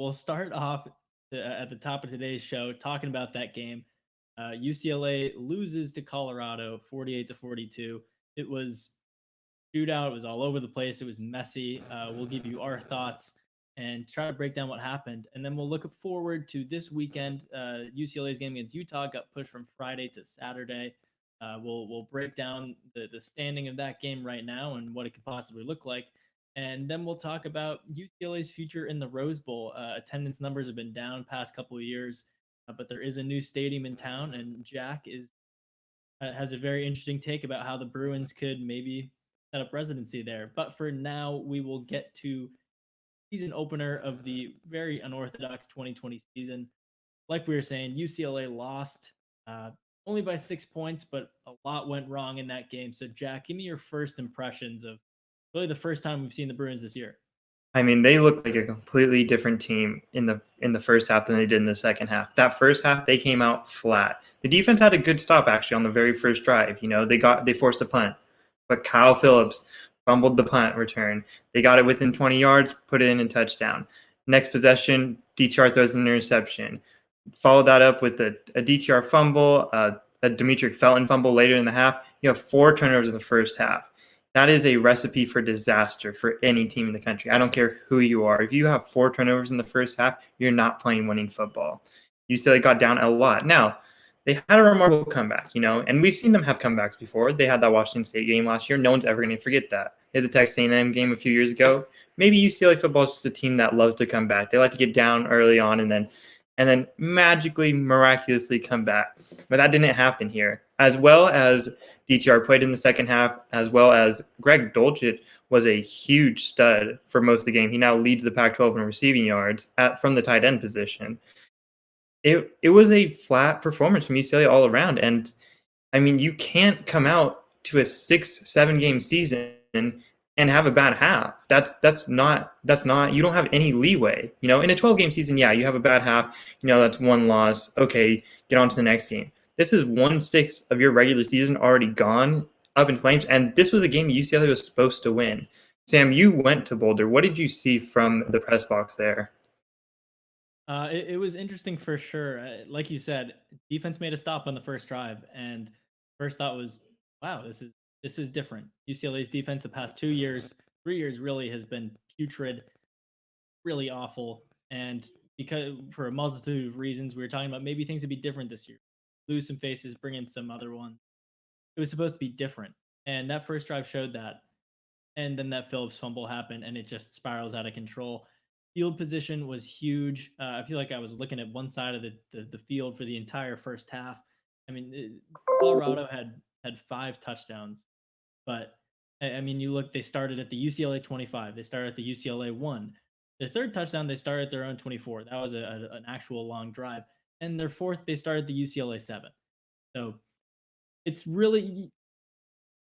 We'll start off at the top of today's show talking about that game. UCLA loses to Colorado 48 to 42. It was shootout. It was all over the place. It was messy. We'll give you our thoughts and try to break down what happened. And then we'll look forward to this weekend. UCLA's game against Utah got pushed from Friday to Saturday. We'll break down the standing of that game right now and what it could possibly look like. And then we'll talk about UCLA's future in the Rose Bowl. Attendance numbers have been down past couple of years, but there is a new stadium in town, and Jack is has a very interesting take about how the Bruins could maybe set up residency there. But for now, we will get to season opener of the very unorthodox 2020 season. Like we were saying, UCLA lost only by 6 points, but a lot went wrong in that game. So, Jack, give me your first impressions of really the first time we've seen the Bruins this year. I mean, they looked like a completely different team in the first half than they did in the second half. That first half, they came out flat. The defense had a good stop actually on the very first drive. They forced a punt, but Kyle Phillips fumbled the punt return. They got it within 20 yards, put it in and touchdown. Next possession, DTR throws an interception. Follow that up with a DTR fumble, a Demetric Felton fumble later in the half. You have 4 turnovers in the first half. That is a recipe for disaster for any team in the country. I don't care who you are. If you have 4 turnovers in the first half, you're not playing winning football. UCLA got down a lot. Now, they had a remarkable comeback, and we've seen them have comebacks before. They had that Washington State game last year. No one's ever going to forget that. They had the Texas A&M game a few years ago. Maybe UCLA football is just a team that loves to come back. They like to get down early on and then magically, miraculously come back. But that didn't happen here. As well as DTR played in the second half, as well as Greg Dulcich was a huge stud for most of the game. He now leads the Pac-12 in receiving yards from the tight end position. It was a flat performance from UCLA all around. And, I mean, you can't come out to a 6-7 game season and have a bad half. That's not you don't have any leeway. In a 12-game season, yeah, you have a bad half, that's one loss. Okay, get on to the next game. This is 1/6 of your regular season already gone, up in flames, and this was a game UCLA was supposed to win. Sam, you went to Boulder. What did you see from the press box there? It was interesting for sure. Like you said, defense made a stop on the first drive, and first thought was, "Wow, this is different." UCLA's defense the past 2 years, 3 years really has been putrid, really awful, and because for a multitude of reasons, we were talking about maybe things would be different this year. Lose some faces, bring in some other ones. It was supposed to be different, and that first drive showed that. And then that Phillips fumble happened, and it just spirals out of control. Field position was huge. I feel like I was looking at one side of the field for the entire first half. I mean, Colorado had 5 touchdowns, but I mean, you look. They started at the UCLA 25. They started at the UCLA 1. Their third touchdown, they started at their own 24. That was an actual long drive. And their fourth, they started the UCLA 7. So it's really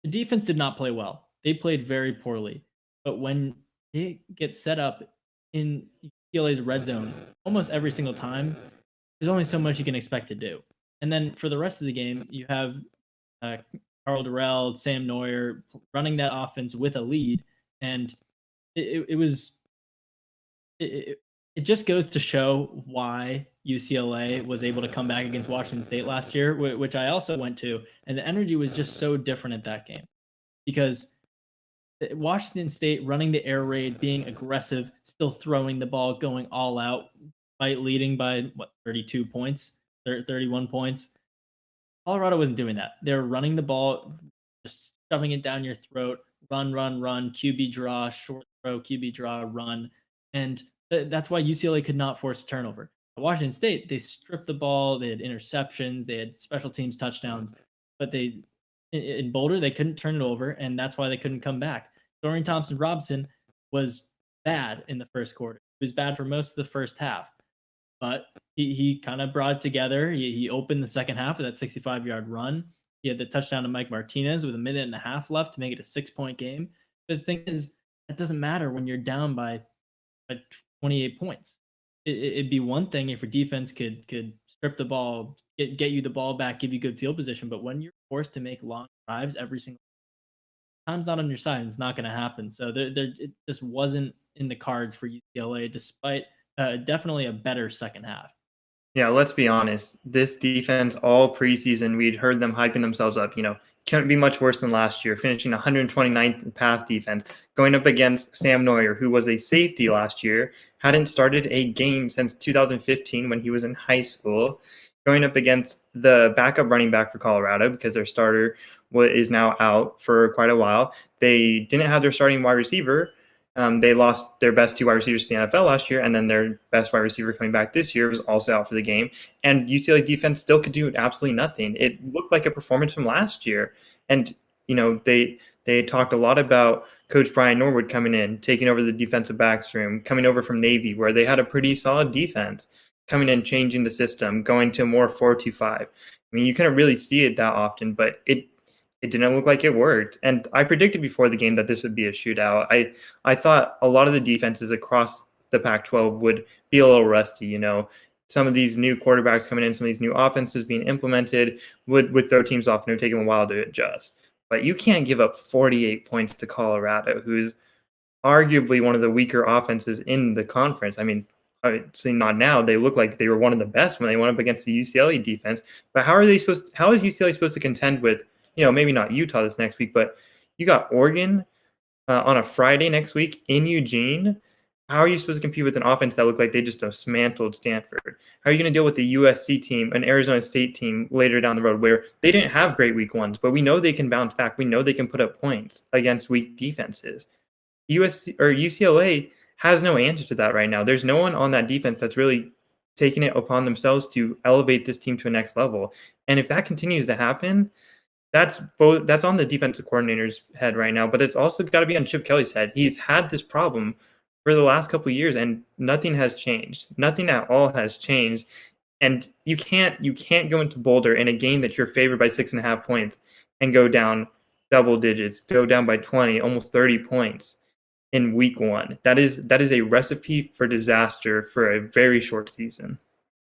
the defense did not play well. They played very poorly. But when they get set up in UCLA's red zone almost every single time, there's only so much you can expect to do. And then for the rest of the game, you have Carl Durrell, Sam Neuer running that offense with a lead, and it was it just goes to show why UCLA was able to come back against Washington State last year, which I also went to, and the energy was just so different at that game because Washington State running the air raid, being aggressive, still throwing the ball, going all out, leading by 32 points, 31 points. Colorado wasn't doing that. They were running the ball, just shoving it down your throat, run, QB draw, short throw, QB draw, run. And that's why UCLA could not force a turnover. At Washington State, they stripped the ball, they had interceptions, they had special teams touchdowns, but in Boulder, they couldn't turn it over, and that's why they couldn't come back. Dorian Thompson-Robinson was bad in the first quarter. He was bad for most of the first half, but he kind of brought it together. He opened the second half with that 65-yard run. He had the touchdown to Mike Martinez with a minute and a half left to make it a 6-point game. But the thing is, that doesn't matter when you're down by 28 points. It'd be one thing if your defense could strip the ball, get you the ball back, give you good field position. But when you're forced to make long drives every single time's not on your side, and it's not going to happen. So it just wasn't in the cards for UCLA, despite definitely a better second half. Yeah, let's be honest. This defense all preseason, we'd heard them hyping themselves up. Couldn't be much worse than last year, finishing 129th in pass defense, going up against Sam Neuer, who was a safety last year, hadn't started a game since 2015 when he was in high school, going up against the backup running back for Colorado because their starter is now out for quite a while. They didn't have their starting wide receiver. They lost their best two wide receivers to the NFL last year, and then their best wide receiver coming back this year was also out for the game. And UCLA's defense still could do absolutely nothing. It looked like a performance from last year. And they talked a lot about Coach Brian Norwood coming in, taking over the defensive backs room, coming over from Navy, where they had a pretty solid defense, coming in, changing the system, going to a more 4-2-5. I mean, you couldn't really see it that often, but it didn't look like it worked. And I predicted before the game that this would be a shootout. I thought a lot of the defenses across the Pac-12 would be a little rusty. Some of these new quarterbacks coming in, some of these new offenses being implemented would throw teams off, and it would take them a while to adjust. But you can't give up 48 points to Colorado, who's arguably one of the weaker offenses in the conference. I mean, obviously not now. They look like they were one of the best when they went up against the UCLA defense. But how is UCLA supposed to contend with, maybe not Utah this next week, but you got Oregon on a Friday next week in Eugene? How are you supposed to compete with an offense that looked like they just dismantled Stanford? How are you going to deal with the USC team, an Arizona State team later down the road where they didn't have great week ones, but we know they can bounce back. We know they can put up points against weak defenses. UCLA has no answer to that right now. There's no one on that defense that's really taking it upon themselves to elevate this team to a next level. And if that continues to happen, that's on the defensive coordinator's head right now, but it's also got to be on Chip Kelly's head. He's had this problem for the last couple of years, and nothing has changed. Nothing at all has changed. And you can't go into Boulder in a game that you're favored by 6.5 points and go down double digits, go down by 20, almost 30 points in week one. That is a recipe for disaster for a very short season.